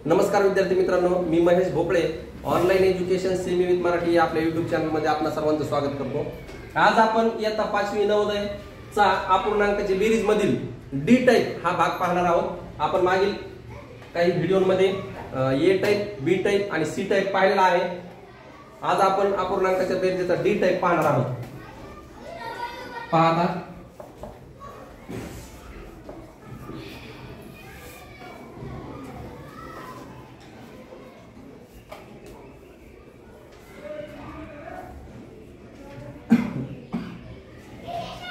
नमस्कार विद्यार्थी मित्रांनो, मी महेश भोपळे online education semi with Marathi या आपल्या YouTube चॅनल मध्ये आपणा सर्वांचं स्वागत करतो। आज आपण इयत्ता 5वी नवोदय चा अपूर्णांकाची बेरीज मधील डी टाइप हा भाग पाहणार आहोत। आपण मागील काही व्हिडिओमध्ये ए टाइप, बी टाइप आणि सी टाइप पाहिलेला आहे। आज आपण अपूर्णांकाच्या बेरीजचा डी टाइप पाहणार आहोत। पहा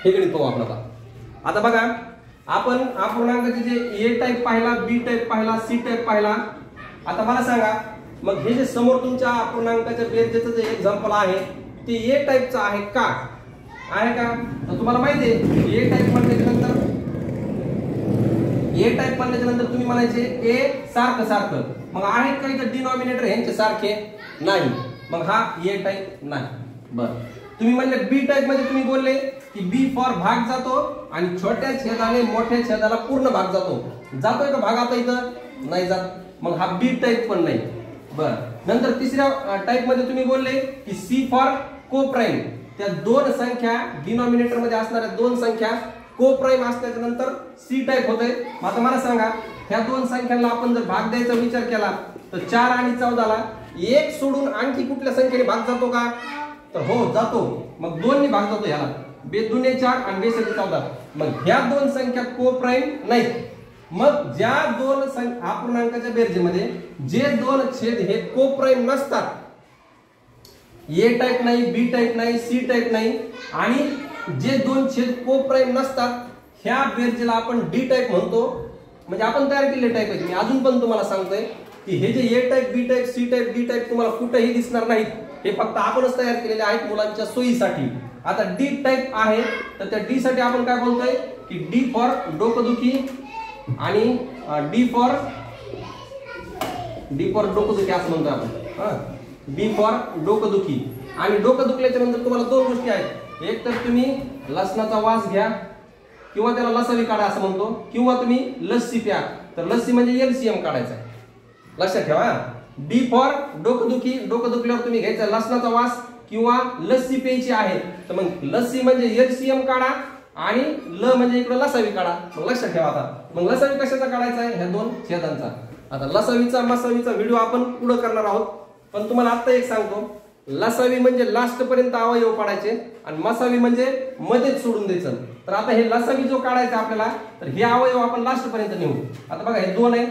हे गणित पाहू आपण आता बघा, आपण अपूर्णांकाचे जे ए टाइप पाहिला, बी टाइप पाहिला, सी टाइप पाहिला। आता मला सांगा, मग हे जे समोर तुमच्या अपूर्णांकाच्या बेरजेचं जे एक्झाम्पल आहे ते ए टाइपचं आहे का? तर तुम्हाला माहिती आहे ए टाइप म्हटल्यानंतर तुम्ही म्हणायचे ए सारखं सारखं, मग आहे काही तर डिनॉमिनेटर यांचे सारखे नाही, मग हा ए टाइप नाही। बरं, तुम्ही म्हणले बी टाइप मध्ये तुम्ही बोलले की बी फॉर भाग जातो आणि छोट्या छेदाने मोठ्या छेदाला पूर्ण भाग जातोय का भाग? आता इथं नाही जात, मग हा बी टाइप पण नाही। बर, नंतर तिसऱ्या टाइप मध्ये तुम्ही बोलले की सी फॉर को प्राइम, त्या दोन संख्या डिनॉमिनेटर मध्ये असणाऱ्या दोन संख्या को प्राइम असल्याच्या नंतर सी टाइप होतंय। आता मला सांगा, ह्या दोन संख्यांना आपण जर भाग द्यायचा विचार केला तर 4 आणि 14 ला एक सोडून आणखी कुठल्या संख्येने भाग जातो का? तर हो, जातो। मग 2 ने भाग जातो ह्याला, बे 2 4 आणि बे 14। मग ह्या दोन संख्या को प्राइम नाही। मग ज्या दोन अपूर्णांकाच्या बेरजेमध्ये जे दोन छेद हे को प्राइम नसतात, ए टाइप नाही, बी टाइप नाही, सी टाइप नाही, आणि जे दोन छेद को प्राइम नसतात ह्या बेरजेला आपण डी टाइप म्हणतो। म्हणजे आपण तयार केलेले टाइप आहे। मी अजून पण तुम्हाला सांगतोय की हे जे A type, B type, C type, D type तुम्हाला कुठेही दिसणार नाहीत, हे फक्त आपणच तयार केलेले आहेत मुलांच्या सोयीसाठी। आता डी टाइप आहे तर त्या डी साठी आपण काय बोलतोय की डी फॉर डोकदुखी आणि डी फॉर डोकदुखी असं म्हणतो आपण। डी फॉर डोकदुखी, आणि डोकं दुखल्याच्या नंतर तुम्हाला दोन गोष्टी आहेत, एक तर तुम्ही लसणाचा वास घ्या किंवा त्याला लसावी काढा असं म्हणतो, किंवा तुम्ही लस्सी प्या, तर लस्सी म्हणजे एलसीएम काढायचा आहे, लक्षात ठेवा। डी फॉर डोकदुखी, डोकं दुखल्यावर तुम्ही घ्यायचा लसणाचा वास किंवा लस्सी प्यायची आहे, तर मग लस्सी म्हणजे एलसीएम काढा आणि ल म्हणजे इकडे लसावी काढा। मग लक्षात ठेवा। आता मग लसावी कशाचा काढायचा आहे? ह्या दोन छेदांचा। आता लसावीचा मसावीचा व्हिडिओ आपण पुढे करणार आहोत, पण तुम्हाला आता एक सांगतो, लसावी म्हणजे लास्ट पर्यंत अवयव पाडायचे आणि मसावी म्हणजे मध्येच सोडून द्यायचं। तर आता हे लसावी जो काढायचा आपल्याला, तर हे अवयव आपण लास्ट पर्यंत नेऊ। आता बघा, हे 2 आहे,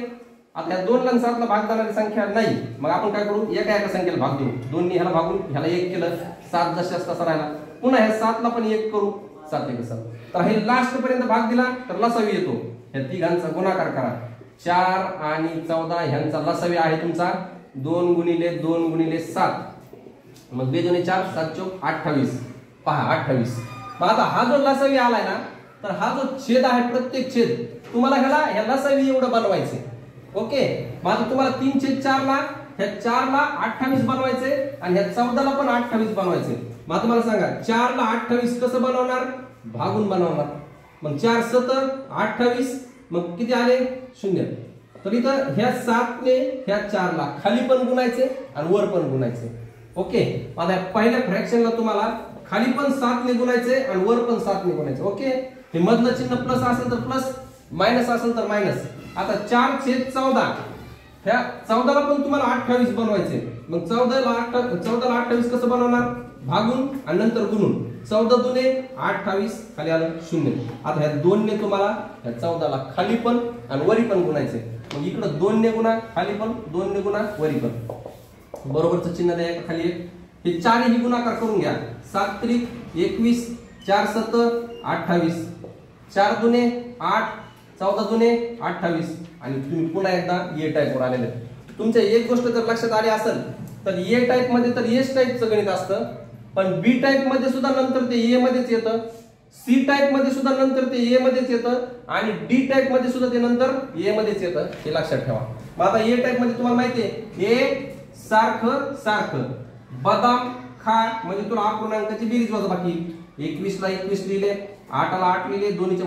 आता या 2 ला 7 ला भाग जाणारी संख्या नाही, मग आपण काय करू, एका संख्येला भाग देऊ। 2 ने ह्याला भागून ह्याला 1 केलं, 7 जशास तसा राहिला, पुन्हा ह्या 7 ला पण 1 करू, 7 1 7। तर हे लास्ट पर्यंत भाग दिला तर लसावी येतो। ह्या तिघांचा गुणाकार करा, 4 आणि 14 ह्यांचा लसावी आहे तुमचा 2 गुणिले 2 गुणिले 7, मग 2 2 4 7 चौक 28। पहा 28। मग आता हा जो लसावी आलाय ना, तर हा जो छेद आहे प्रत्येक छेद तुम्हाला ह्या लसावी एवढं बनवायचे। ओके, मग आता तुम्हाला 3/4 ला ह्या 4 ला 28 बनवायचे आणि ह्या 14 ला पण 28 बनवायचे। मग आता मला सांगा, 4 ला 28 कसं बनवणार? भागून बनवणार। मग 4 7 28, मग किती आले? 0। तर इथं ह्या 7 ने ह्या 4 ला खाली पण गुणायचे आणि वर पण गुणायचे। ओके, आता पहिल्या फ्रॅक्शनला तुम्हाला खाली पण 7 ने गुणायचे आणि वर पण 7 ने गुणायचे। ओके, हे मधलं चिन्ह प्लस असेल तर प्लस, मायनस असेल तर मायनस। आता 4/14, ह्या 14 ला पण तुम्हाला 28 बनवायचे। मग 14 ला 28 कसं बनवणार? भागून आणि नंतर गुणून। 14 दुने 28, खाली आलं 0। आता ह्या 2 ने तुम्हाला ह्या 14 ला खाली पण आणि वरी पण गुणायचे। मग इकडे 2 ने गुणा, खाली पण 2 ने गुणा, वरी पण, बरोबरचं चिन्ह द्या खाली एक। हे 4 ही गुणाकार करून घ्या, 7 त्रिक 21, 4 7 28, 4 दुने 8, 14 दुने 28, आणि तुम्ही पुन्हा एकदा ए टाइप वर आलेले। तुमच्या एक गोष्ट जर लक्षात आली असेल तर ए टाइप मध्ये तर एस टाइपचं गणित असतं, पण बी टाइप मध्ये सुद्धा नंतर ते ए मध्येच येतं, सी टाइप मध्ये सुद्धा नंतर ते ए मध्येच येतं, आणि डी टाइप मध्ये सुद्धा ते नंतर ए मध्येच येतं, हे लक्षात ठेवा। मग आता ए टाइप मध्ये तुम्हाला माहिती आहे, ए सारखं सारखं, बदाम खा म्हणजे तुला अपूर्णांकाची बेरीज वजाबाकी, 21 ला 21 लिहिले, 8 ला 8 लिहिले, दोन्हीच्या